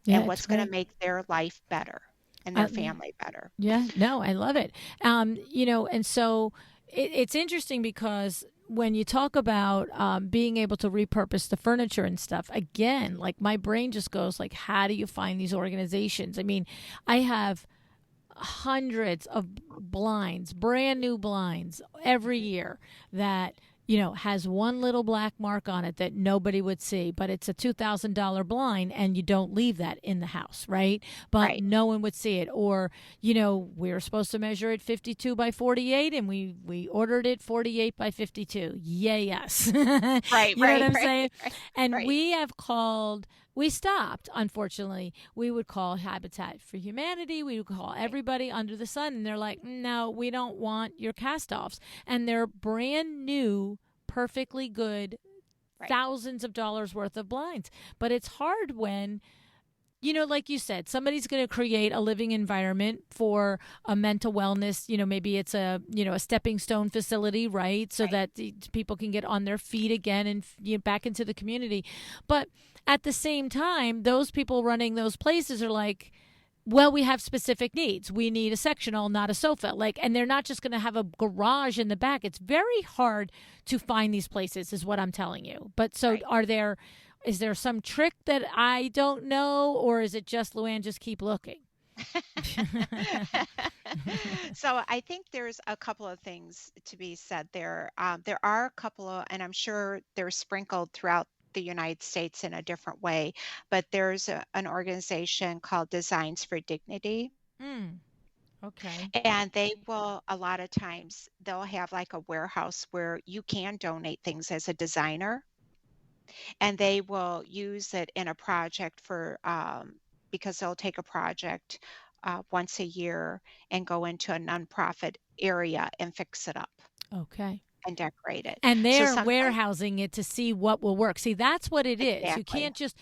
Yeah, and it's what's going to great. make their life better and their Yeah. family better. Yeah, no, I love it. And so it's interesting because when you talk about being able to repurpose the furniture and stuff, again, like my brain just goes like, how do you find these organizations? I mean, I have hundreds of blinds, brand new blinds every Mhm. year that has one little black mark on it that nobody would see, but it's a $2,000 blind and you don't leave that in the house, right? But Right, no one would see it. Or we were supposed to measure it 52 by 48 and we ordered it 48 by 52. Yay, yes. right, You know what right, I'm right, saying? right, And right, we stopped, unfortunately. We would call Habitat for Humanity. We would call right, everybody under the sun. And they're like, no, we don't want your cast offs. And they're brand new, perfectly good, right, thousands of dollars worth of blinds. But it's hard when like you said, somebody's going to create a living environment for a mental wellness. Maybe it's a stepping stone facility, right? So right. that the people can get on their feet again and back into the community. But at the same time, those people running those places are like, well, we have specific needs. We need a sectional, not a sofa. And they're not just going to have a garage in the back. It's very hard to find these places, is what I'm telling you. But so, Right. is there some trick that I don't know, or is it just Luann, just keep looking? So I think there's a couple of things to be said there. There are a couple of, and I'm sure they're sprinkled throughout the United States in a different way, but there's an organization called Designs for Dignity, Mm, okay. and they will, a lot of times, they'll have like a warehouse where you can donate things as a designer, and they will use it in a project because they'll take a project once a year and go into a nonprofit area and fix it up Okay. and decorate it. And So they're sometimes, warehousing it to see what will work. See, that's what it is. You exactly. can't just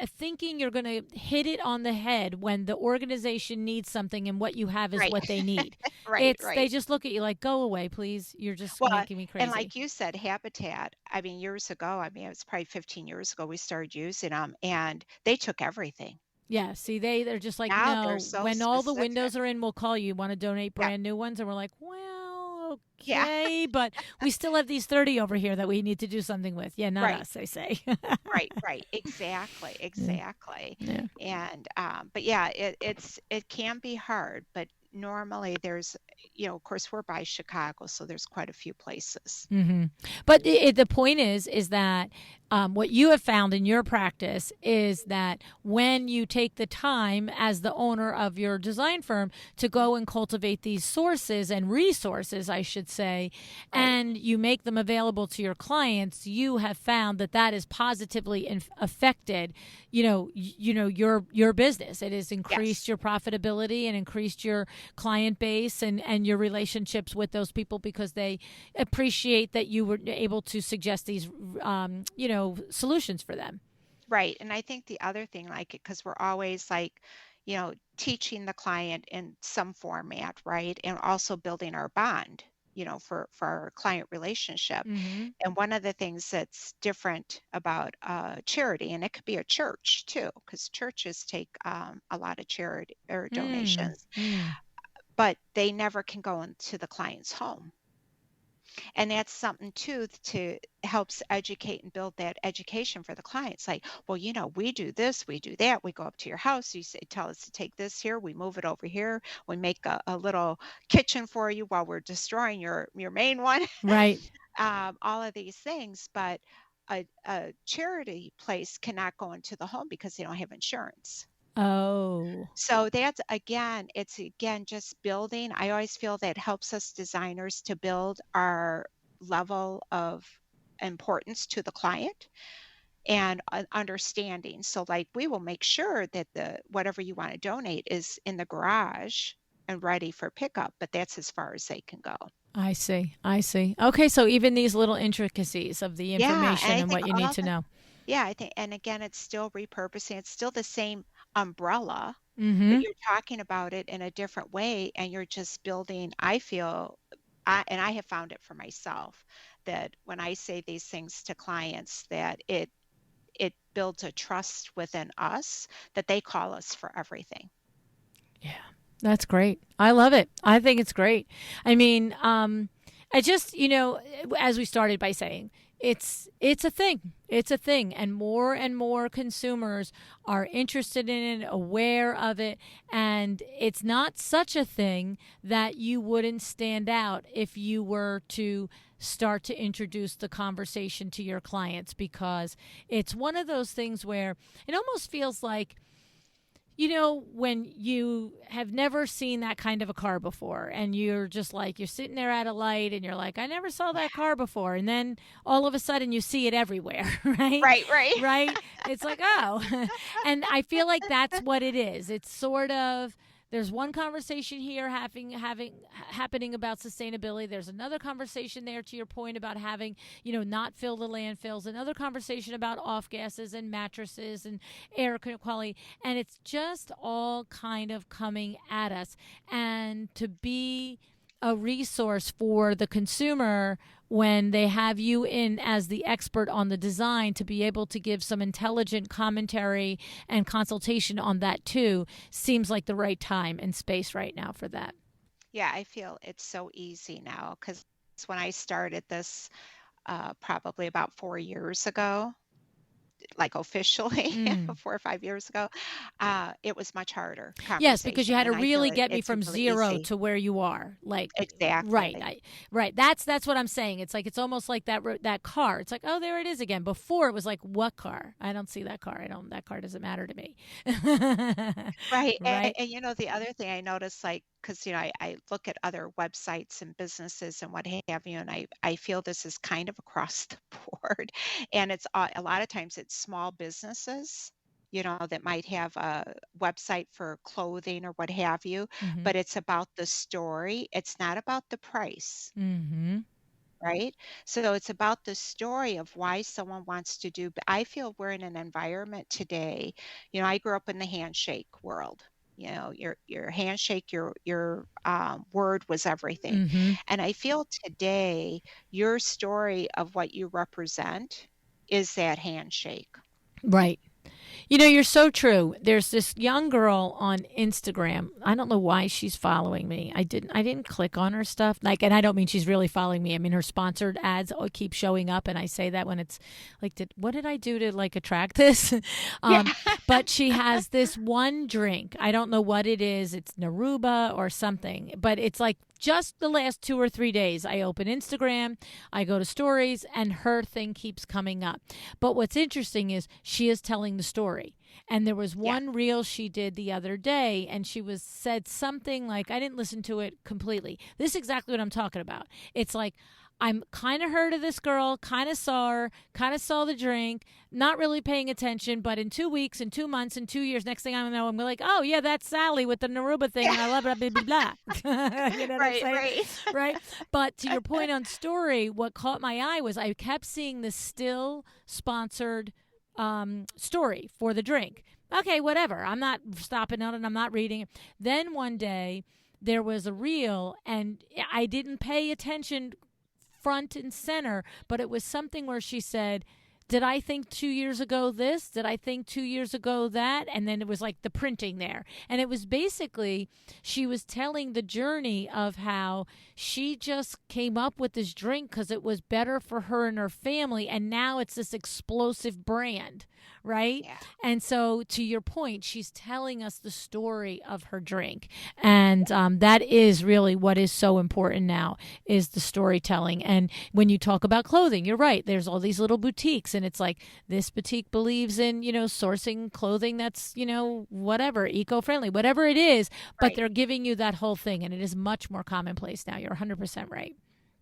thinking you're going to hit it on the head when the organization needs something and what you have is Right, what they need. right, It's they right. just look at you like, "Go away, please. You're just Well, making me and crazy." like you said, Habitat, I mean, years ago, I mean, it was probably 15 years ago we started using them, and they took everything. Yeah, see, they're just like, Now they're "No, so when all the specific. windows are in, we'll call you. Want to donate Yep. brand new ones?" And we're like, "Well, Yeah. okay, but we still have these 30 over here that we need to do something with." Yeah, not Right. us, they say. Right, right. Exactly, Yeah. exactly. Yeah. And but yeah, it can be hard, but normally there's, of course we're by Chicago, so there's quite a few places. Hmm. But the point is that what you have found in your practice is that when you take the time as the owner of your design firm to Mhm. go and cultivate these sources and resources, I should say, Right. and you make them available to your clients, you have found that that is positively affected, your business. It has increased Yes. your profitability and increased your client base and your relationships with those people because they appreciate that you were able to suggest these solutions for them. Right. And I think the other thing, like, because we're always like, teaching the client in some format, right? And also building our bond, for our client relationship. Mm-hmm. And one of the things that's different about charity, and it could be a church too, because churches take a lot of charity or Mm, donations, mm. but they never can go into the client's home. And that's something too to helps educate and build that education for the clients. Like, well, we do this, we do that. We go up to your house. You say, tell us to take this here. We move it over here. We make a little kitchen for you while we're destroying your main one. Right. All of these things, but a charity place cannot go into the home because they don't have insurance. Oh, So it's again just building. I always feel that helps us designers to build our level of importance to the client and understanding. So like we will make sure that the whatever you want to donate is in the garage and ready for pickup, but that's as far as they can go. I see. I see. Okay, so even these little intricacies of the Yeah, and information I and think what you need all to the know. yeah, I think, and again, it's still repurposing. It's still the same umbrella, but Mhm. you're talking about it in a different way, and you're just building, I feel, and I have found it for myself that when I say these things to clients, that it builds a trust within us that they call us for everything. Yeah, that's great. I love it. I think it's great. I mean, I just, as we started by saying, it's a thing. It's a thing, and more consumers are interested in it, aware of it, and it's not such a thing that you wouldn't stand out if you were to start to introduce the conversation to your clients, because it's one of those things where it almost feels like, when you have never seen that kind of a car before, and you're just like, you're sitting there at a light and you're like, I never saw that car before. And then all of a sudden you see it everywhere, right? Right, right. Right? It's like, oh. And I feel like that's what it is. It's sort of, there's one conversation here happening about sustainability. There's another conversation there, to your point, about having, not fill the landfills. Another conversation about off gases and mattresses and air quality, and it's just all kind of coming at us. And to be a resource for the consumer when they have you in as the expert on the design, to be able to give some intelligent commentary and consultation on that too, seems like the right time and space right now for that. Yeah, I feel it's so easy now because when I started this probably about 4 years ago, like officially Mm. 4 or 5 years ago, it was much harder Yes, because you conversation, had to and I feel really get me it's from really zero easy. to where you are. Like, right, Exactly. right. That's what I'm saying. It's like, it's almost like that car. It's like, oh, there it is again. Before it was like, what car? I don't see that car. I don't. That car doesn't matter to me. Right. And, Right. and the other thing I noticed, like, because I look at other websites and businesses and what have you, and I feel this is kind of across the board, and it's a lot of times it's small businesses, that might have a website for clothing or what have you, Mm-hmm. but it's about the story. It's not about the price. Mm-hmm. Right? So it's about the story of why someone wants to do. But I feel we're in an environment today. I grew up in the handshake world. Your handshake, your word was everything. Mm-hmm. And I feel today your story of what you represent is that handshake. Right. You're so true. There's this young girl on Instagram. I don't know why she's following me. I didn't click on her stuff. Like, and I don't mean she's really following me. I mean, her sponsored ads keep showing up, and I say that when it's like, what did I do to like attract this? Yeah. um, but she has this one drink. I don't know what it is. It's Naruba or something, but it's like just the last 2 or 3 days, I open Instagram, I go to stories, and her thing keeps coming up. But what's interesting is she is telling the story. And there was Yeah. one reel she did the other day, and she was said something like, I didn't listen to it completely. This is exactly what I'm talking about. It's like, I'm kind of heard of this girl, kind of saw her, kind of saw the drink, not really paying attention. But in 2 weeks, in 2 months, in 2 years, next thing I know, I'm like, oh, yeah, that's Sally with the Naruba thing, Yeah. and I love it, blah, blah, blah. You know what I'm Right, saying? right. Right? But to your point on story, what caught my eye was I kept seeing the still sponsored story for the drink. Okay, whatever. I'm not stopping on it. I'm not reading it. Then one day, there was a reel, and I didn't pay attention front and center, but it was something where she said, did I think 2 years ago this? Did I think 2 years ago that? And then it was like the printing there. And it was basically, she was telling the journey of how she just came up with this drink because it was better for her and her family. And now it's this explosive brand, right? Yeah. And so, to your point, she's telling us the story of her drink. And that is really what is so important now, is the storytelling. And when you talk about clothing, you're right. There's all these little boutiques, and it's like, this boutique believes in, sourcing clothing that's, whatever, eco-friendly, whatever it is, but Right. they're giving you that whole thing. And it is much more commonplace now. You're 100% right.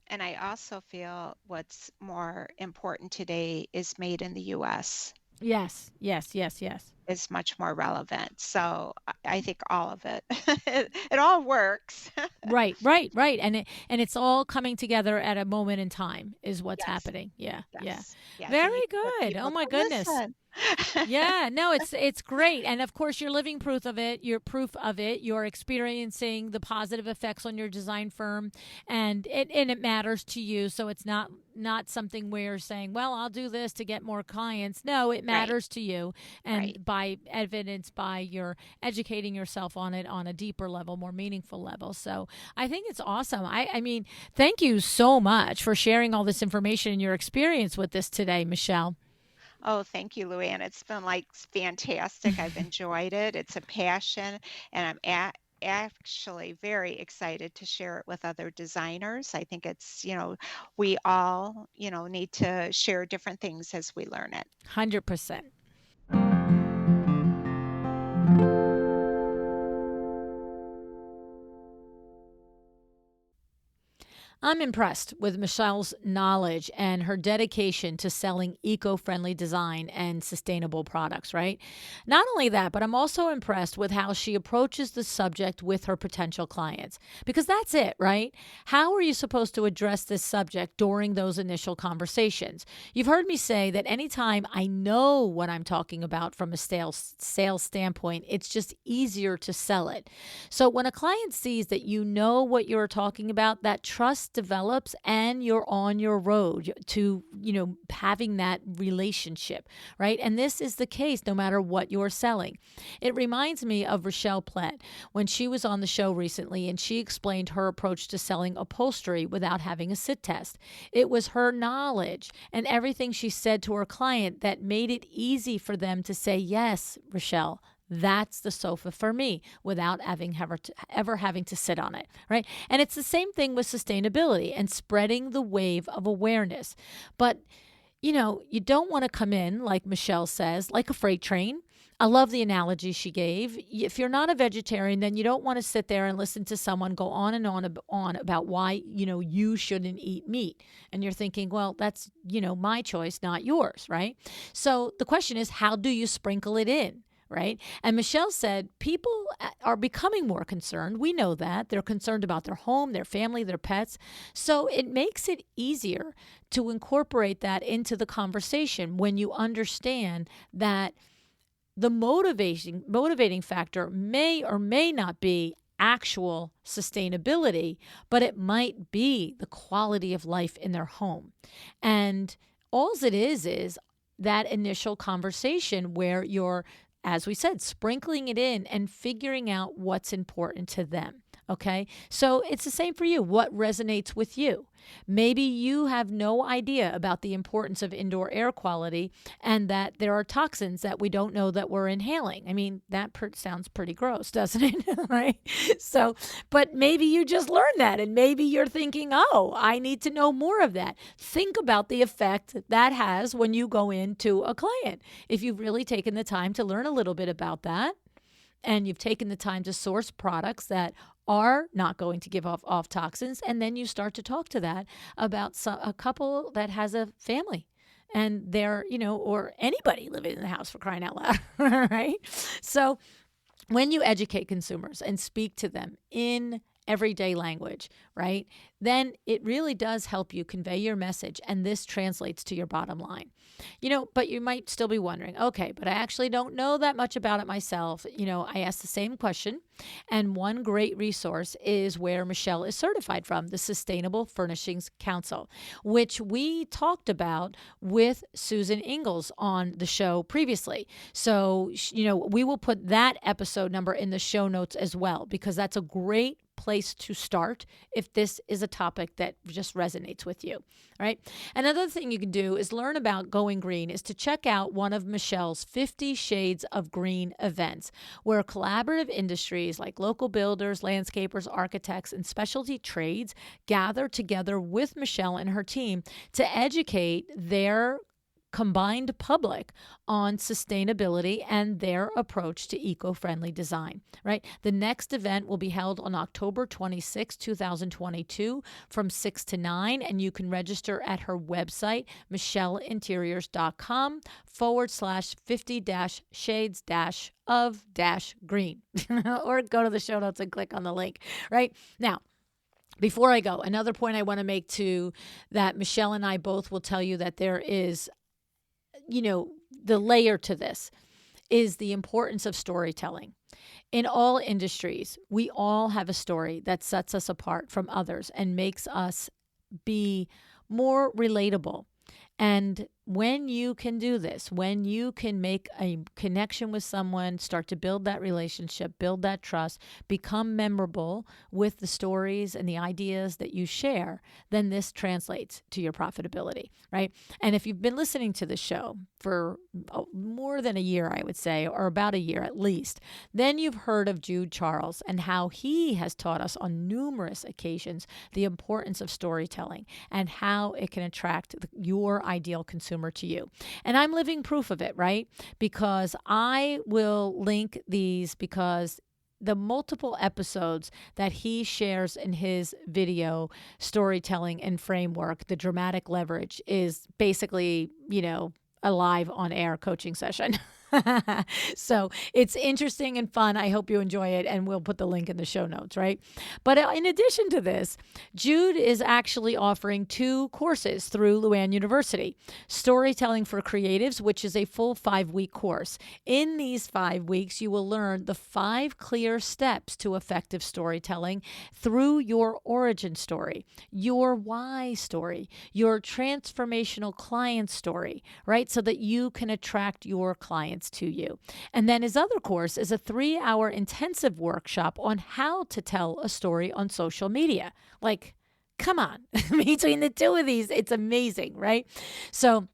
And I also feel what's more important today is made in the US Yes, yes, yes, yes. is much more relevant. So I think all of it, it all works. Right, right, right. And it's all coming together at a moment in time is what's Yes, happening. Yeah, yeah. yes, yes. And you Very can get good. Oh people my to goodness. listen. Yeah, no, it's great. And of course you're living proof of it. You're proof of it. You're experiencing the positive effects on your design firm, and it matters to you. So it's not something where you're saying, well, I'll do this to get more clients. No, it Right, matters to you. right. And by evidence, by your educating yourself on it on a deeper level, more meaningful level. So I think it's awesome. I mean, thank you so much for sharing all this information and your experience with this today, Michelle. Oh, thank you, Luann. It's been like fantastic. I've enjoyed it. It's a passion, and actually very excited to share it with other designers. I think it's, we all, need to share different things as we learn it. 100%. I'm impressed with Michelle's knowledge and her dedication to selling eco friendly design and sustainable products, right? Not only that, but I'm also impressed with how she approaches the subject with her potential clients. Because that's it, right? How are you supposed to address this subject during those initial conversations? You've heard me say that anytime I know what I'm talking about from a sales standpoint, it's just easier to sell it. So when a client sees that you know what you're talking about, that trust develops and you're on your road to, having that relationship, right? And this is the case no matter what you're selling. It reminds me of Rochelle Platt when she was on the show recently and she explained her approach to selling upholstery without having a sit test. It was her knowledge and everything she said to her client that made it easy for them to say, yes, Rochelle, that's the sofa for me without ever having to sit on it, right? And it's the same thing with sustainability and spreading the wave of awareness. But, you don't want to come in, like Michelle says, like a freight train. I love the analogy she gave. If you're not a vegetarian, then you don't want to sit there and listen to someone go on and on about why, you shouldn't eat meat. And you're thinking, well, that's, my choice, not yours, right? So the question is, how do you sprinkle it in? Right. And Michelle said people are becoming more concerned. We know that. They're concerned about their home, their family, their pets. So it makes it easier to incorporate that into the conversation when you understand that the motivating factor may or may not be actual sustainability, but it might be the quality of life in their home. And all it is that initial conversation where you're, as we said, sprinkling it in and figuring out what's important to them. Okay. So it's the same for you. What resonates with you? Maybe you have no idea about the importance of indoor air quality and that there are toxins that we don't know that we're inhaling. I mean, that sounds pretty gross, doesn't it? Right? So, but maybe you just learned that and maybe you're thinking, oh, I need to know more of that. Think about the effect that has when you go into a client. If you've really taken the time to learn a little bit about that, and you've taken the time to source products that are not going to give off toxins, and then you start to talk to that about a couple that has a family and they're, or anybody living in the house, for crying out loud. Right? So when you educate consumers and speak to them in everyday language, right? Then it really does help you convey your message, and this translates to your bottom line. But you might still be wondering, okay, but I actually don't know that much about it myself. I asked the same question, and one great resource is where Michelle is certified from, the Sustainable Furnishings Council, which we talked about with Susan Ingalls on the show previously. So, we will put that episode number in the show notes as well, because that's a great place to start if this is a topic that just resonates with you, right? Another thing you can do is learn about going green is to check out one of Michelle's 50 Shades of Green events, where collaborative industries like local builders, landscapers, architects, and specialty trades gather together with Michelle and her team to educate their combined public on sustainability and their approach to eco-friendly design, right? The next event will be held on October 26, 2022 from 6 to 9, and you can register at her website, michelleinteriors.com/50-shades-of-green or go to the show notes and click on the link, right? Now, before I go, another point I want to make too, that Michelle and I both will tell you that there is the layer to this is the importance of storytelling. In all industries, we all have a story that sets us apart from others and makes us be more relatable. And when you can do this, when you can make a connection with someone, start to build that relationship, build that trust, become memorable with the stories and the ideas that you share, then this translates to your profitability, right? And if you've been listening to the show for more than a year, I would say, or about a year at least, then you've heard of Jude Charles and how he has taught us on numerous occasions the importance of storytelling and how it can attract your ideal consumer to you. And I'm living proof of it, right? Because I will link these, because the multiple episodes that he shares in his video storytelling and framework, the dramatic leverage, is basically, a live on air coaching session. So it's interesting and fun. I hope you enjoy it, and we'll put the link in the show notes, right? But in addition to this, Jude is actually offering 2 courses through Luann University. Storytelling for Creatives, which is a full 5-week course. In these 5 weeks, you will learn the 5 clear steps to effective storytelling through your origin story, your why story, your transformational client story, right? So that you can attract your clients to you. And then his other course is a 3-hour intensive workshop on how to tell a story on social media. Like, come on, between the 2 of these, it's amazing, right? So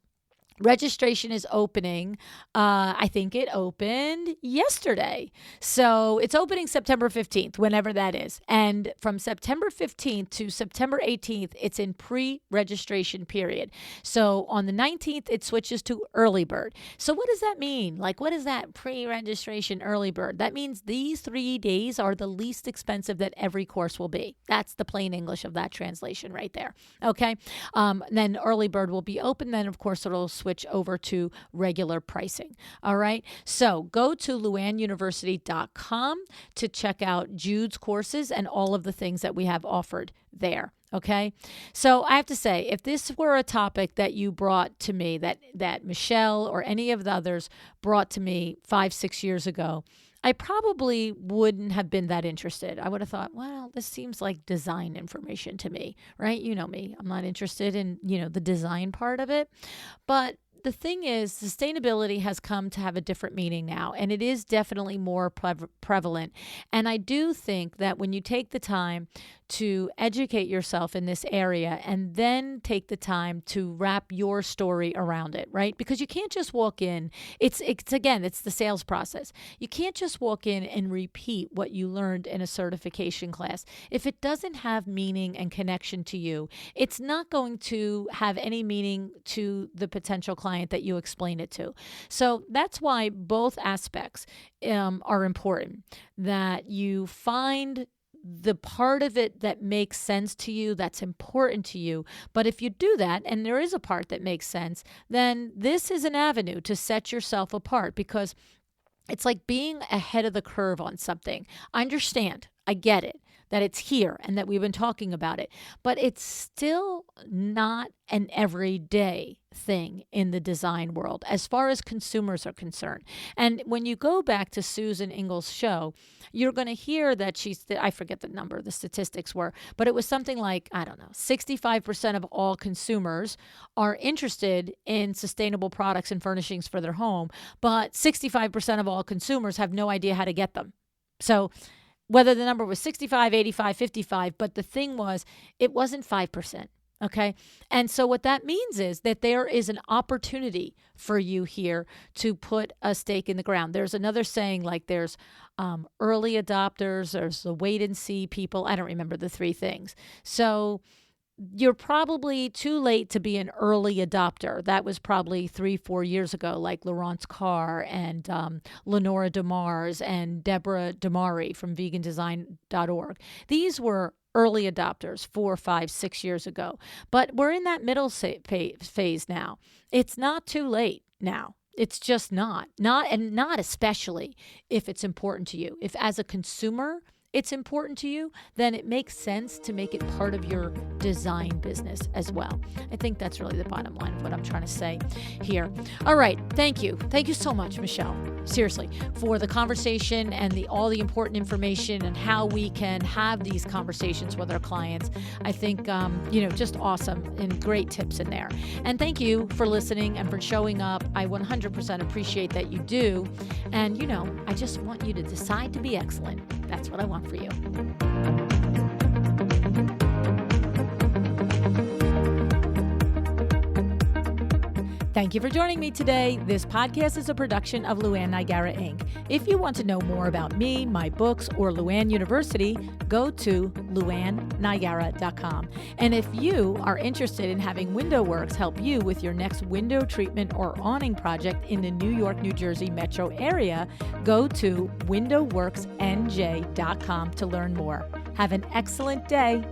registration is opening. I think it opened yesterday. So it's opening September 15th, whenever that is. And from September 15th to September 18th, it's in pre-registration period. So on the 19th, it switches to early bird. So what does that mean? Like, what is that pre-registration early bird? That means these 3 days are the least expensive that every course will be. That's the plain English of that translation right there. Okay. Then early bird will be open. Then, of course, it'll switch over to regular pricing. All right. So go to luannuniversity.com to check out Jude's courses and all of the things that we have offered there. Okay. So I have to say, if this were a topic that you brought to me, that Michelle or any of the others brought to me 5-6 years ago, I probably wouldn't have been that interested. I would have thought, well, this seems like design information to me, right? You know me. I'm not interested in, the design part of it. But the thing is, sustainability has come to have a different meaning now, and it is definitely more prevalent. And I do think that when you take the time to educate yourself in this area and then take the time to wrap your story around it, right? Because you can't just walk in. It's the sales process. You can't just walk in and repeat what you learned in a certification class. If it doesn't have meaning and connection to you, it's not going to have any meaning to the potential client that you explain it to. So that's why both aspects are important, that you find the part of it that makes sense to you, that's important to you. But if you do that, and there is a part that makes sense, then this is an avenue to set yourself apart, because it's like being ahead of the curve on something. I understand. I get it. that it's here and that we've been talking about it, but it's still not an everyday thing in the design world as far as consumers are concerned. And when you go back to Susan Ingalls' show, you're going to hear that I forget the number, the statistics were, but it was something like, I don't know, 65% of all consumers are interested in sustainable products and furnishings for their home, but 65% of all consumers have no idea how to get them. So whether the number was 65, 85, 55, but the thing was, it wasn't 5%. Okay. And so what that means is that there is an opportunity for you here to put a stake in the ground. There's another saying, like there's early adopters, there's the wait and see people. I don't remember the three things. So you're probably too late to be an early adopter. That was probably 3-4 years ago, like Laurence Carr and Lenora DeMars and Deborah Damari from vegandesign.org. These were early adopters 4, 5, 6 years ago. But we're in that middle phase now. It's not too late now. It's just not especially if it's important to you. If as a consumer, it's important to you, then it makes sense to make it part of your design business as well. I think that's really the bottom line of what I'm trying to say here. All right. Thank you. Thank you so much, Michelle. Seriously, for the conversation and all the important information and how we can have these conversations with our clients. I think, just awesome and great tips in there. And thank you for listening and for showing up. I 100% appreciate that you do. And, I just want you to decide to be excellent. That's what I want for you. Thank you for joining me today. This podcast is a production of Luann Nigara, Inc. If you want to know more about me, my books, or Luann University, go to luannnigara.com. And if you are interested in having WindowWorks help you with your next window treatment or awning project in the New York, New Jersey metro area, go to windowworksnj.com to learn more. Have an excellent day.